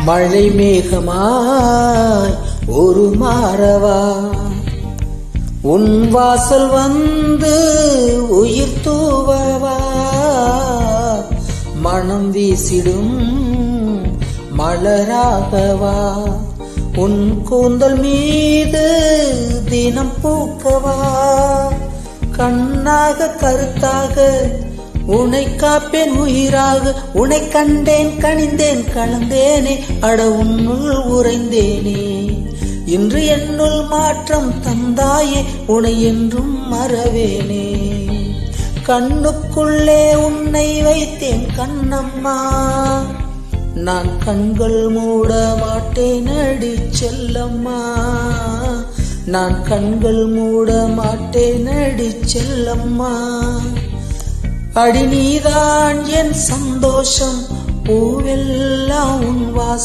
மழை மேகமாய் ஒரு மாறவா உன் வாசல் வந்து உயிர் தூவவா மனம் வீசிடும் மலராகவா உன் கூந்தல் மீது தினம் பூக்கவா கண்ணாக கருத்தாக உன்னை காப்பேன் உயிராக உன்னை கண்டேன் கனிந்தேன் கலந்தேனே அட உன்னுள் உறைந்தேனே இன்று என்னுள் மாற்றம் தந்தாயே உன்னை என்றும் மறவேனே கண்ணுக்குள்ளே உன்னை வைத்தேன் கண்ணம்மா நான் கண்கள் மூட மாட்டேன் அடி செல்லம்மா நான் கண்கள் மூட மாட்டேன் அடி செல்லம்மா அடி நீதான் என் சந்தோஷம் பூவெல்லாம் உன் வாசம்